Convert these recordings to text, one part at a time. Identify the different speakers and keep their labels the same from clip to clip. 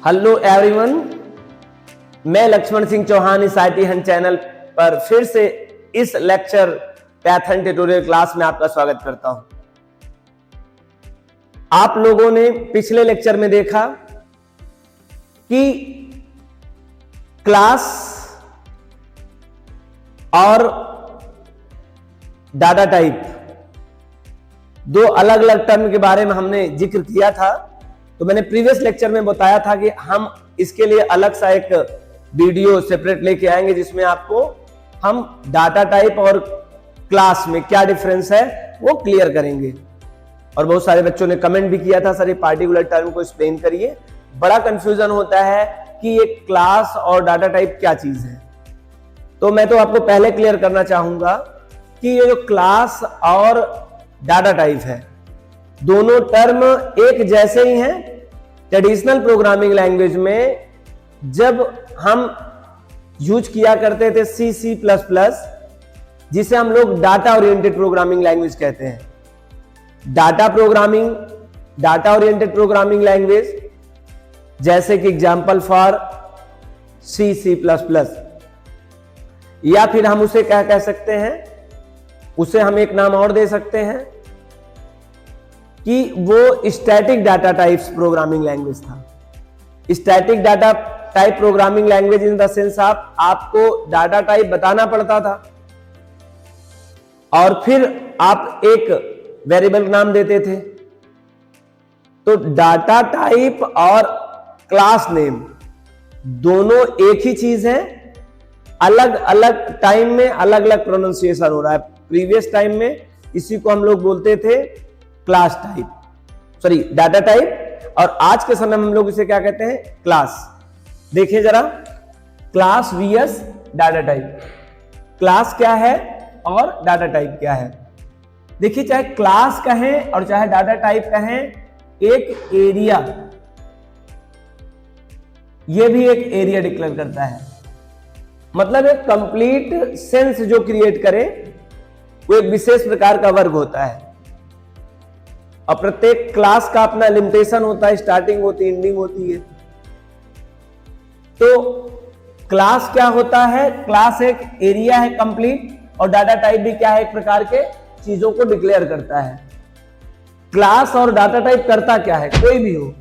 Speaker 1: Hello everyone, मैं लक्ष्मण सिंह चौहान इस IT Hunt channel पर फिर से इस लेक्चर पैथन ट्यूटोरियल क्लास में आपका स्वागत करता हूं। आप लोगों ने पिछले लेक्चर में देखा कि क्लास और डाटा टाइप दो अलग अलग टर्म के बारे में हमने जिक्र किया था। तो मैंने प्रीवियस लेक्चर में बताया था कि हम इसके लिए अलग सा एक वीडियो सेपरेट लेके आएंगे जिसमें आपको हम डाटा टाइप और क्लास में क्या डिफरेंस है वो क्लियर करेंगे। और बहुत सारे बच्चों ने कमेंट भी किया था, सर ये पार्टिकुलर टर्म को एक्सप्लेन करिए, बड़ा कंफ्यूजन होता है कि ये क्लास और डाटा टाइप क्या चीज है। तो मैं तो आपको पहले क्लियर करना चाहूंगा कि ये जो क्लास और डाटा टाइप है दोनों टर्म एक जैसे ही हैं। ट्रेडिशनल प्रोग्रामिंग लैंग्वेज में जब हम यूज किया करते थे C++, जिसे हम लोग डाटा ओरिएंटेड प्रोग्रामिंग लैंग्वेज कहते हैं। डाटा ओरिएंटेड प्रोग्रामिंग लैंग्वेज जैसे कि एग्जाम्पल फॉर C++, या फिर हम उसे क्या कह सकते हैं, उसे हम एक नाम और दे सकते हैं कि वो static data types programming language था। Static data type programming language in the sense आपको डाटा टाइप बताना पड़ता था और फिर आप एक वेरिएबल नाम देते थे। तो डाटा टाइप और क्लास नेम दोनों एक ही चीज है, अलग अलग टाइम में अलग अलग प्रोनाउंसिएशन हो रहा है। प्रीवियस टाइम में इसी को हम लोग बोलते थे class type, sorry data type, और आज के समय में हम लोग इसे क्या कहते हैं, क्लास। देखिए जरा, class vs data type. Class क्या है और डाटा टाइप क्या है। देखिए, चाहे क्लास कहें और चाहे डाटा टाइप कहें, एक एरिया, ये भी एक एरिया डिक्लेयर करता है। मतलब एक कंप्लीट सेंस जो क्रिएट करे वो एक विशेष प्रकार का वर्ग होता है। और प्रत्येक क्लास का अपना लिमिटेशन होता है, स्टार्टिंग होती है, एंडिंग होती है। तो क्लास क्या होता है, क्लास एक एरिया है कंप्लीट, और डाटा टाइप भी क्या है, एक प्रकार के चीजों को डिक्लेयर करता है। क्लास और डाटा टाइप करता क्या है, कोई भी हो,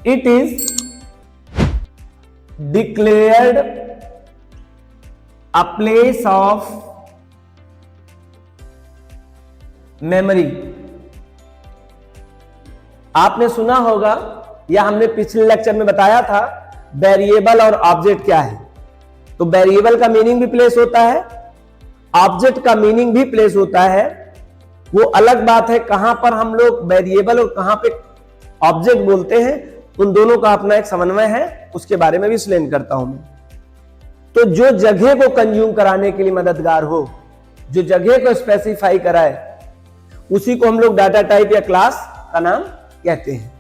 Speaker 1: it is declared a place of memory. आपने सुना होगा या हमने पिछले लेक्चर में बताया था वेरिएबल और ऑब्जेक्ट क्या है। तो वेरिएबल का मीनिंग भी प्लेस होता है, ऑब्जेक्ट का मीनिंग भी प्लेस होता है। वो अलग बात है कहां पर हम लोग वेरिएबल और कहां पे ऑब्जेक्ट बोलते हैं, उन दोनों का अपना एक समन्वय है, उसके बारे में भी एक्सप्लेन करता हूं मैं। तो जो जगह को कंज्यूम कराने के लिए मददगार हो, जो जगह को स्पेसिफाई कराए, उसी को हम लोग डाटा टाइप या क्लास का नाम कहते हैं।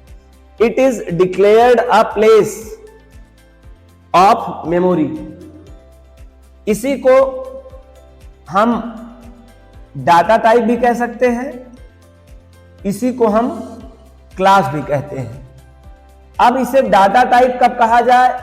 Speaker 1: It is declared a place of memory. इसी को हम डाटा टाइप भी कह सकते हैं, इसी को हम क्लास भी कहते हैं। अब इसे डाटा टाइप कब कहा जाए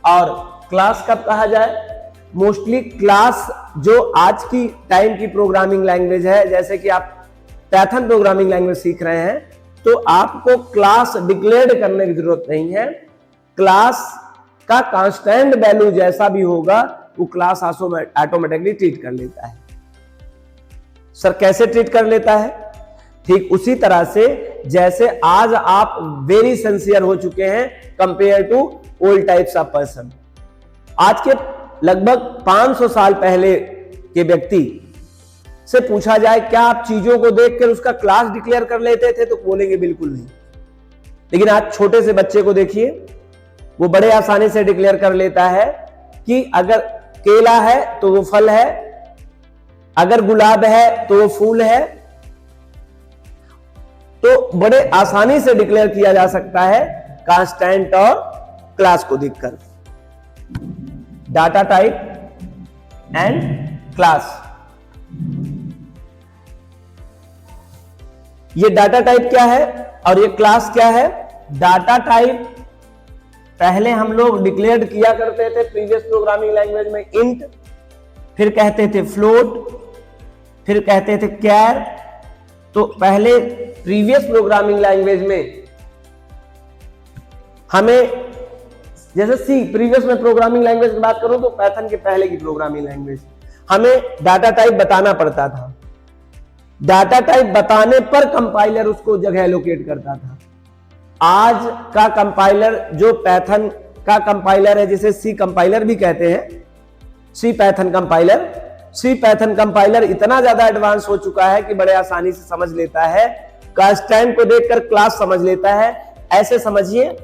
Speaker 1: और क्लास कब कहा जाए। मोस्टली क्लास जो आज की टाइम की प्रोग्रामिंग लैंग्वेज है, जैसे कि आप पैथन प्रोग्रामिंग लैंग्वेज सीख रहे हैं, तो आपको क्लास डिक्लेयर करने की जरूरत नहीं है। क्लास का कांस्टेंट वैल्यू जैसा भी होगा वो क्लास ऑटोमेटिकली ट्रीट कर लेता है। सर कैसे ट्रीट कर लेता है? ठीक उसी तरह से जैसे आज आप वेरी सिंसियर हो चुके हैं compare to old types of person. आज के लगभग 500 साल पहले के व्यक्ति से पूछा जाए क्या आप चीजों को देखकर उसका क्लास डिक्लेयर कर लेते थे, तो बोलेंगे बिल्कुल नहीं। लेकिन आज छोटे से बच्चे को देखिए, वो बड़े आसानी से डिक्लेयर कर लेता है कि अगर केला है तो वो फल है, अगर गुलाब है तो वो फूल है। तो बड़े आसानी से डिक्लेयर किया जा सकता है कांस्टेंट और क्लास को देखकर। डाटा टाइप एंड क्लास, ये डाटा टाइप क्या है और ये क्लास क्या है। डाटा टाइप पहले हम लोग डिक्लेयर किया करते थे प्रीवियस प्रोग्रामिंग लैंग्वेज में इंट, फिर कहते थे फ्लोट, फिर कहते थे कैर। तो पहले प्रीवियस प्रोग्रामिंग लैंग्वेज में हमें, जैसे सी प्रीवियस में प्रोग्रामिंग लैंग्वेज की बात करूं तो पाइथन के पहले की प्रोग्रामिंग लैंग्वेज, हमें डाटा टाइप बताना पड़ता था। डाटा टाइप बताने पर कंपाइलर उसको जगह एलोकेट करता था। आज का कंपाइलर जो पाइथन का कंपाइलर है, जिसे सी कंपाइलर भी कहते हैं, सी पाइथन कंपाइलर, सी पाइथन कंपाइलर इतना ज्यादा एडवांस हो चुका है कि बड़े आसानी से समझ लेता है। कांस्टेंट को देखकर क्लास समझ लेता है। ऐसे समझिए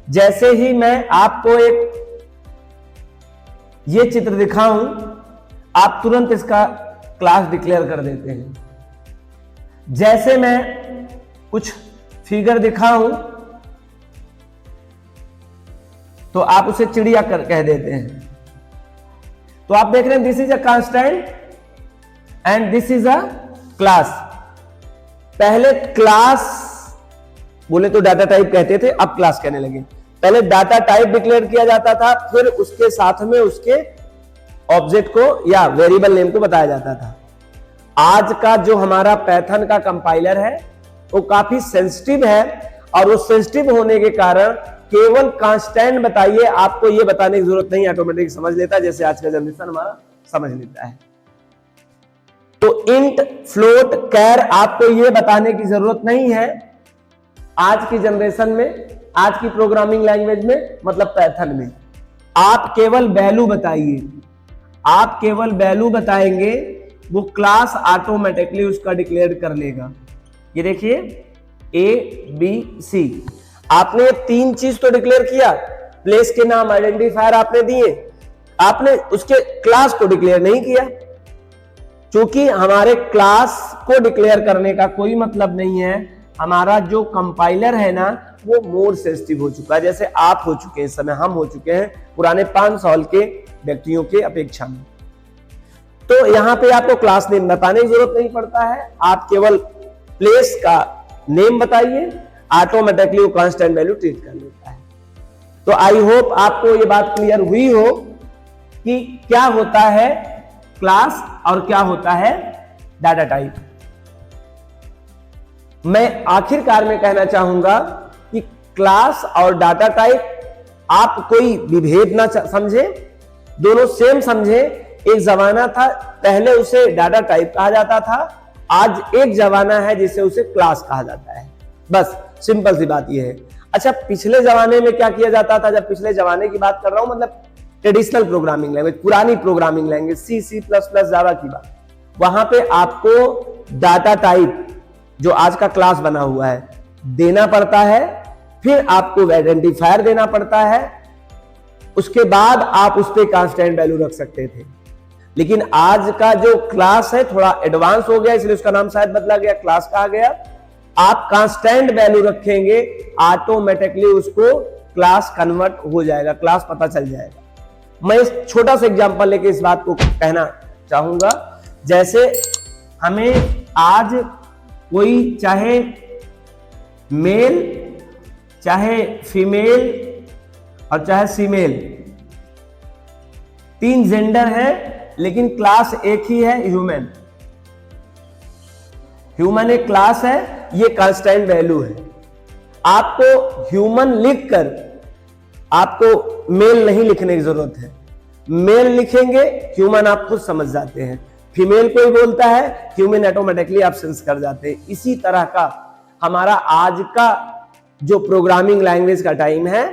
Speaker 1: जैसे ही मैं आपको एक ये चित्र दिखाऊं, आप तुरंत इसका क्लास डिक्लेयर कर देते हैं। जैसे मैं कुछ फिगर दिखाऊं तो आप उसे चिड़िया कह देते हैं। तो आप देख रहे हैं this is a constant and this is a class. पहले क्लास बोले तो डाटा टाइप कहते थे, अब क्लास कहने लगे। पहले डाटा टाइप डिक्लेयर किया जाता था, फिर उसके साथ में उसके ऑब्जेक्ट को या वेरिएबल नेम को बताया जाता था। आज का जो हमारा पाइथन का कंपाइलर है वो काफी सेंसिटिव है, और वो सेंसिटिव होने के कारण केवल कांस्टेंट बताइए, आपको ये बताने की जरूरत नहीं, ऑटोमेटिक समझ लेता है, जैसे आज का जनरेशन हमारा समझ लेता है। तो इंट, फ्लोट, कैर आपको ये बताने की जरूरत नहीं है आज की जनरेशन में, आज की प्रोग्रामिंग लैंग्वेज में, मतलब पाइथन में। आप केवल वैल्यू बताइए, आप केवल वैल्यू बताएंगे, वो क्लास ऑटोमेटिकली उसका डिक्लेयर कर लेगा। ये देखिए A, B, C, आपने तीन चीज तो डिक्लेयर किया, प्लेस के नाम, आइडेंटिफायर आपने दिए, आपने उसके क्लास को डिक्लेयर नहीं किया। क्योंकि हमारे क्लास को डिक्लेयर करने का कोई मतलब नहीं है। हमारा जो कंपाइलर है ना, वो मोर सेंसिटिव हो चुका है, जैसे आप हो चुके हैं, इस समय हम हो चुके हैं पुराने 5 साल के व्यक्तियों के अपेक्षा में। तो यहां पे आपको क्लास नेम बताने की जरूरत नहीं पड़ता है, आप केवल प्लेस का नेम बताइए, ऑटोमेटिकली वो कांस्टेंट वैल्यू ट्रीट कर लेता है। तो आई होप आपको ये बात क्लियर हुई हो कि क्या होता है क्लास और क्या होता है डाटा टाइप। मैं आखिरकार में कहना चाहूंगा कि क्लास और डाटा टाइप आप कोई विभेद ना समझे, दोनों सेम समझे। एक जमाना था पहले उसे डाटा टाइप कहा जाता था, आज एक जमाना है जिसे उसे क्लास कहा जाता है। बस सिंपल सी बात यह है। अच्छा, पिछले जमाने में क्या किया जाता था? जब पिछले जमाने की बात कर रहा हूं, मतलब ट्रेडिशनल प्रोग्रामिंग लैंग्वेज, पुरानी प्रोग्रामिंग लैंग्वेज, सी, C++, जावा की बात, वहां पे आपको डाटा टाइप जो आज का क्लास बना हुआ है देना पड़ता है, फिर आपको आइडेंटिफायर देना पड़ता है, उसके बाद आप उस पर कांस्टेंट वैल्यू रख सकते थे। लेकिन आज का जो क्लास है थोड़ा एडवांस हो गया, इसलिए उसका नाम शायद बदला गया, क्लास कहा गया। आप कांस्टेंट वैल्यू रखेंगे, ऑटोमेटिकली उसको क्लास कन्वर्ट हो जाएगा, क्लास पता चल जाएगा। मैं इस छोटा सा एग्जांपल लेके इस बात को कहना चाहूंगा। जैसे हमें आज कोई चाहे मेल, चाहे फीमेल और चाहे फीमेल, 3 जेंडर है, लेकिन क्लास एक ही है, ह्यूमन। ह्यूमन एक क्लास है, ये कांस्टेंट वैल्यू है। आपको ह्यूमन लिखकर आपको मेल नहीं लिखने की जरूरत है। मेल लिखेंगे, ह्यूमन आप खुद समझ जाते हैं। फीमेल कोई बोलता है, ह्यूमन ऑटोमेटिकली आप सेंस कर जाते हैं। इसी तरह का हमारा आज का जो प्रोग्रामिंग लैंग्वेज का टाइम है,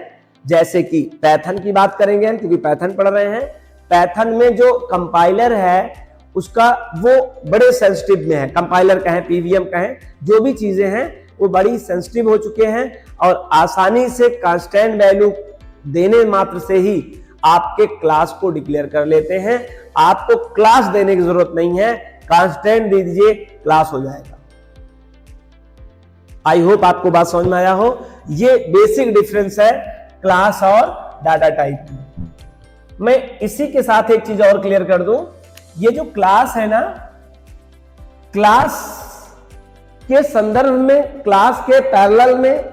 Speaker 1: जैसे कि पाइथन की बात करेंगे हम, क्योंकि पाइथन पढ़ रहे हैं। पाइथन में जो कंपाइलर है उसका वो बड़े सेंसिटिव में है, कंपाइलर कहें, पीवीएम कहें, जो भी चीजें हैं वो बड़ी सेंसिटिव हो चुके हैं, और आसानी से कांस्टेंट वैल्यू देने मात्र से ही आपके क्लास को डिक्लेयर कर लेते हैं। आपको क्लास देने की जरूरत नहीं है, कांस्टेंट दे दीजिए, क्लास हो जाएगा। आई होप आपको बात समझ में आया हो। ये बेसिक डिफरेंस है क्लास और डाटा टाइप में। मैं इसी के साथ एक चीज और क्लियर कर दूं, ये जो क्लास है ना, क्लास के संदर्भ में, क्लास के पैरेलल में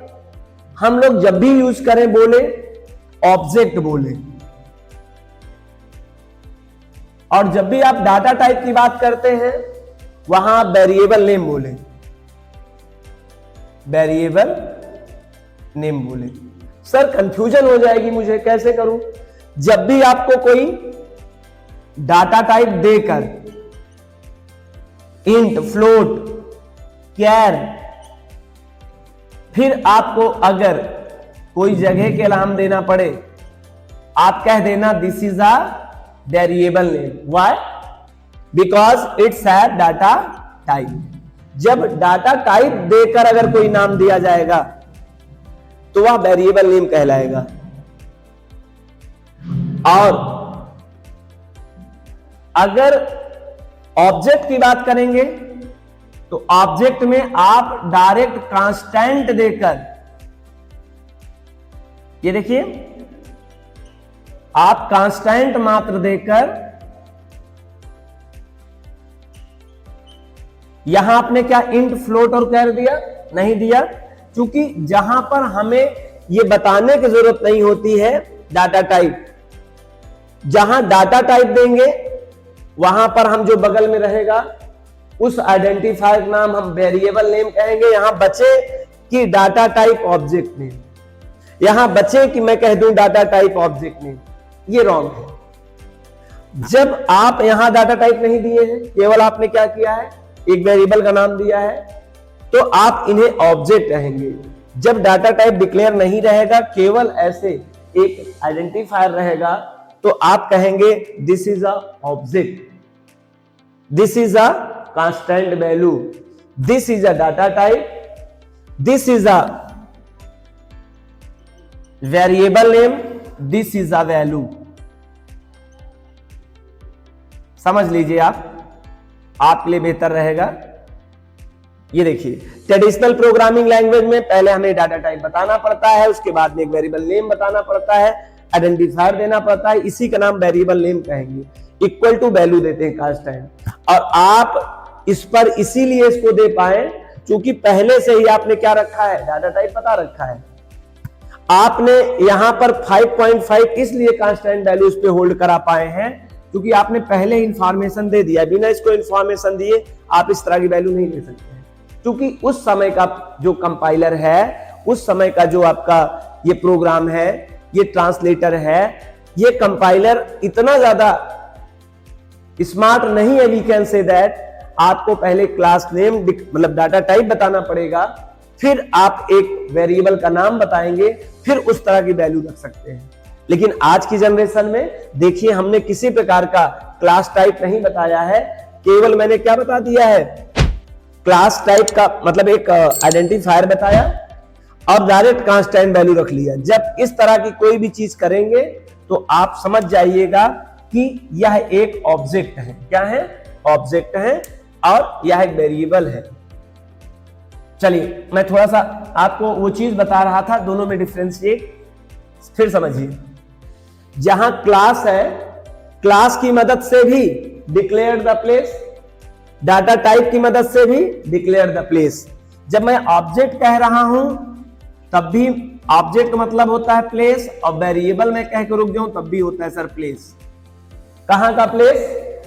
Speaker 1: हम लोग जब भी यूज करें बोले ऑब्जेक्ट बोले। और जब भी आप डाटा टाइप की बात करते हैं वहां आप वेरिएबल नेम बोले, वेरिएबल नेम बोले। सर कंफ्यूजन हो जाएगी मुझे, कैसे करूं? जब भी आपको कोई डाटा टाइप देकर इंट, फ्लोट, कैर, फिर आपको अगर कोई जगह के नाम देना पड़े, आप कह देना this is a variable name. Why? Because it's a data type. जब डाटा टाइप देकर अगर कोई नाम दिया जाएगा तो वह वेरिएबल नेम कहलाएगा। और अगर ऑब्जेक्ट की बात करेंगे तो ऑब्जेक्ट में आप डायरेक्ट कांस्टेंट देकर, ये देखिए, आप कांस्टेंट मात्र देकर, यहां आपने क्या इंट, फ्लोट और कैर दिया? नहीं दिया, क्योंकि जहां पर हमें यह बताने की जरूरत नहीं होती है डाटा टाइप। जहां डाटा टाइप देंगे वहां पर हम जो बगल में रहेगा उस आइडेंटिफायर नाम हम वेरिएबल नेम कहेंगे। यहां बचे कि डाटा टाइप ऑब्जेक्ट नेम, यहां बचे कि मैं कह दूं डाटा टाइप ऑब्जेक्ट नेम, ये रॉन्ग है। जब आप यहां डाटा टाइप नहीं दिए हैं, केवल आपने क्या किया है, एक वेरिएबल का नाम दिया है, तो आप इन्हें ऑब्जेक्ट कहेंगे। जब डाटा टाइप डिक्लेयर नहीं रहेगा, केवल ऐसे एक आइडेंटिफायर रहेगा, तो आप कहेंगे this is a object, this is a constant value, this is a data type, this is a variable name, this is a value. समझ लीजिए, आपके लिए बेहतर रहेगा। ये देखिए, ट्रेडिशनल प्रोग्रामिंग लैंग्वेज में पहले हमें डाटा टाइप बताना पड़ता है, उसके बाद में एक वेरिएबल नेम बताना पड़ता है, आइडेंटिफायर देना पड़ता है, इसी का नाम वेरिएबल नेम कहेंगे। इक्वल टू वैल्यू देते हैं कांस्टेंट। और आप इस पर इसीलिए इसको दे पाए क्योंकि पहले से ही आपने क्या रखा है, डाटा टाइप पता रखा है। आपने यहां पर 5.5 इसलिए कांस्टेंट वैल्यूज पे होल्ड करा पाए हैं क्योंकि आपने पहले इंफॉर्मेशन दे दिया। बिना इसको इंफॉर्मेशन दिए आप इस तरह की वैल्यू नहीं दे सकते हैं, क्योंकि उस समय का जो कंपाइलर है, उस समय का जो आपका ये प्रोग्राम है, ये ट्रांसलेटर है, ये कंपाइलर इतना ज्यादा स्मार्ट नहीं है, वी कैन से दैट आपको पहले क्लास नेम मतलब डाटा टाइप बताना पड़ेगा, फिर आप एक वेरिएबल का नाम बताएंगे, फिर उस तरह की वैल्यू रख सकते हैं। लेकिन आज की जनरेशन में देखिए, हमने किसी प्रकार का क्लास टाइप नहीं बताया है, केवल मैंने क्या बता दिया है, क्लास टाइप का मतलब एक आइडेंटिफायर बताया और डायरेक्ट कांस्टेंट वैल्यू रख लिया। जब इस तरह की कोई भी चीज करेंगे तो आप समझ जाइएगा कि यह एक ऑब्जेक्ट है। क्या है? ऑब्जेक्ट है और यह एक वेरिएबल है। चलिए, मैं थोड़ा सा आपको वो चीज बता रहा था, दोनों में डिफरेंशिएट फिर समझिए। जहां क्लास है, क्लास की मदद से भी declare the place, data type की मदद से भी डिक्लेयर द प्लेस। जब मैं ऑब्जेक्ट कह रहा हूं तब भी ऑब्जेक्ट मतलब होता है प्लेस, और वेरिएबल में कह के रुक जाऊं तब भी होता है सर प्लेस। कहां का प्लेस?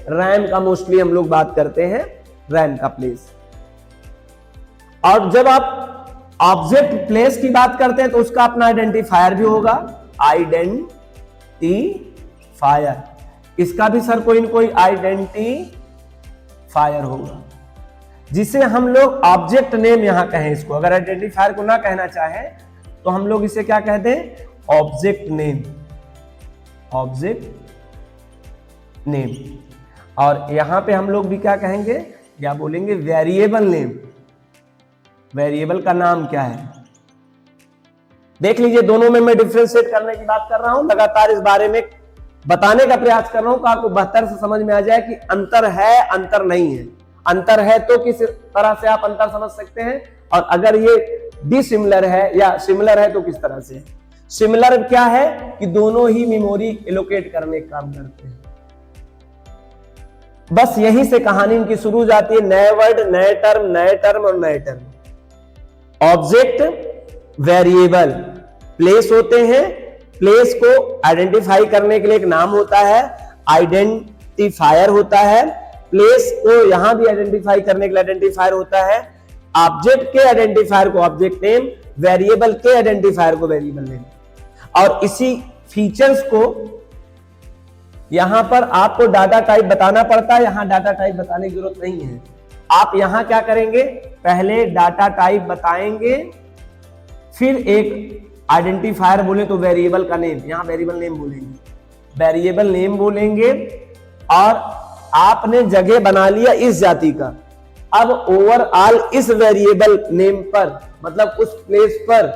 Speaker 1: रैम का मोस्टली हम लोग बात करते हैं, रैम का प्लेस। और जब आप ऑब्जेक्ट प्लेस की बात करते हैं तो उसका अपना आइडेंटिफायर भी होगा, आइडेंटिफायर। इसका भी सर कोई न कोई आइडेंटिफायर होगा, जिसे हम लोग ऑब्जेक्ट नेम यहां कहें इसको। अगर आइडेंटिफायर को ना कहना चाहें तो हम लोग इसे क्या कहते हैं? Object name, object name. और यहां पे हम लोग भी क्या कहेंगे, क्या बोलेंगे? Variable name. वेरिएबल का नाम क्या है? देख लीजिए, दोनों में मैं डिफरेंशिएट करने की बात कर रहा हूं, लगातार इस बारे में बताने का प्रयास कर रहा हूं कि आपको बेहतर से समझ में आ जाए कि अंतर है, अंतर नहीं है। अंतर है तो किस तरह से आप अंतर समझ सकते हैं, और अगर ये डिसिमिलर है या सिमिलर है तो किस तरह से। सिमिलर क्या है कि दोनों ही मेमोरी एलोकेट करने का काम करते हैं। बस यहीं से कहानी इनकी शुरू हो जाती है, नए वर्ड, नए टर्म, नए टर्म और नए टर्म। ऑब्जेक्ट, वेरिएबल, प्लेस होते हैं, प्लेस को आइडेंटिफाई करने के लिए एक नाम होता है, आइडेंटिफायर होता है। प्लेस को यहां भी आइडेंटिफाई करने के लिए आइडेंटिफायर होता है। ऑब्जेक्ट के आइडेंटिफायर को ऑब्जेक्ट नेम, वेरिएबल के आइडेंटिफायर को वेरिएबल नेम। और इसी फीचर्स को यहां पर आपको डाटा टाइप बताना पड़ता है, यहां डाटा टाइप बताने की जरूरत नहीं है। आप यहां क्या करेंगे, पहले डाटा टाइप बताएंगे, फिर एक आइडेंटिफायर बोले तो वेरिएबल का नेम, यहां वेरिएबल नेम बोलेंगे, वेरिएबल नेम बोलेंगे। और आपने जगह बना लिया इस जाति का। अब ओवरऑल इस वेरिएबल नेम पर, मतलब उस प्लेस पर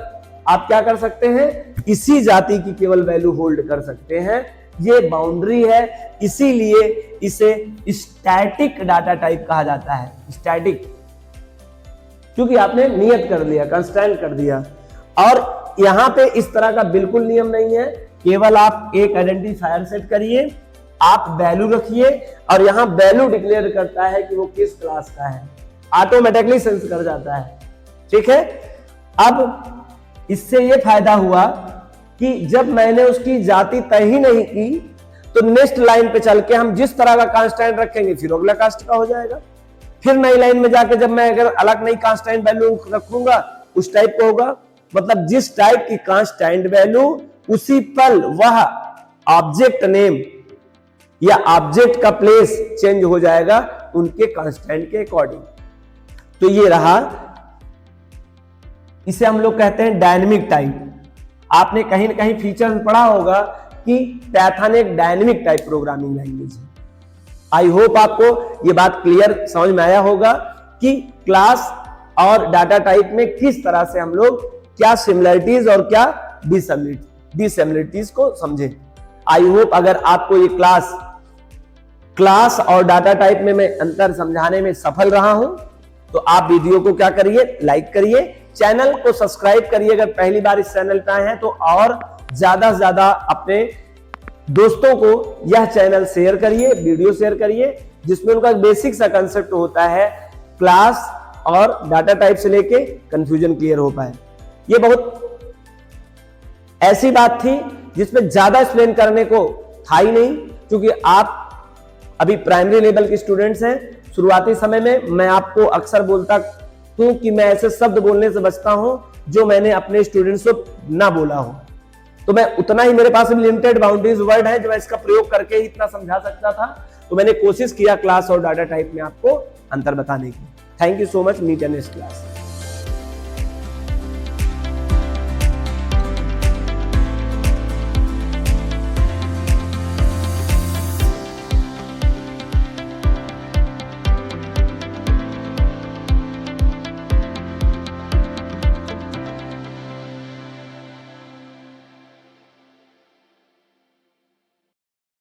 Speaker 1: आप क्या कर सकते हैं, इसी जाति की केवल वैल्यू होल्ड कर सकते हैं। ये बाउंड्री है, इसीलिए इसे स्टैटिक डाटा टाइप कहा जाता है। स्टैटिक क्योंकि आपने नियत कर दिया, कंस्ट्रेंट कर दिया। और यहां पे इस तरह का बिल्कुल नियम नहीं है, केवल आप एक आइडेंटिफायर सेट करिए, आप वैल्यू रखिए, और यहां वैल्यू डिक्लेयर करता है कि वो किस क्लास का है, ऑटोमेटिकली सेंस कर जाता है। ठीक है। अब इससे ये फायदा हुआ कि जब मैंने उसकी जाति तय ही नहीं की, तो नेक्स्ट लाइन पे चल के हम जिस तरह का कांस्टेंट रखेंगे फिर अगला कास्ट का हो जाएगा। फिर नई लाइन में जाके जब मैं अगर अलग नई कांस्टेंट वैल्यू रखूंगा उस टाइप का होगा। मतलब जिस टाइप की कांस्टेंट वैल्यू, उसी पर वह ऑब्जेक्ट नेम या ऑब्जेक्ट का प्लेस चेंज हो जाएगा उनके कांस्टेंट के अकॉर्डिंग। तो ये रहा, इसे हम लोग कहते हैं डायनेमिक टाइप। आपने कहीं ना कहीं फीचर में पढ़ा होगा कि पाइथन एक डायनेमिक टाइप प्रोग्रामिंग लैंग्वेज है। आई होप आपको ये बात क्लियर समझ में आया होगा कि क्लास और डाटा टाइप में किस तरह से हम लोग क्या सिमिलरिटीज और क्या डिसिमिलरिटीज को समझे। आई होप अगर आपको ये क्लास और डाटा टाइप में मैं अंतर समझाने में सफल रहा हूं, तो आप वीडियो को क्या करिए, लाइक करिए, चैनल को सब्सक्राइब करिए अगर पहली बार इस चैनल पे आए हैं तो, और ज्यादा से ज्यादा अपने दोस्तों को यह चैनल शेयर करिए, वीडियो शेयर करिए, जिसमें उनका बेसिक सा कंसेप्ट होता है क्लास और डाटा टाइप से लेके कंफ्यूजन क्लियर हो पाए। ये बहुत ऐसी बात थी जिसमें ज्यादा एक्सप्लेन करने को था ही नहीं, क्योंकि आप अभी प्राइमरी लेवल के स्टूडेंट्स हैं। शुरुआती समय में मैं आपको अक्सर बोलता हूं कि मैं ऐसे शब्द बोलने से बचता हूं जो मैंने अपने स्टूडेंट्स को ना बोला हो, तो मैं उतना ही, मेरे पास लिमिटेड बाउंड्रीज वर्ड है जो मैं इसका प्रयोग करके ही इतना समझा सकता था। तो मैंने कोशिश किया क्लास और डाटा टाइप में आपको अंतर बताने की। Thank you so much, meet in next class.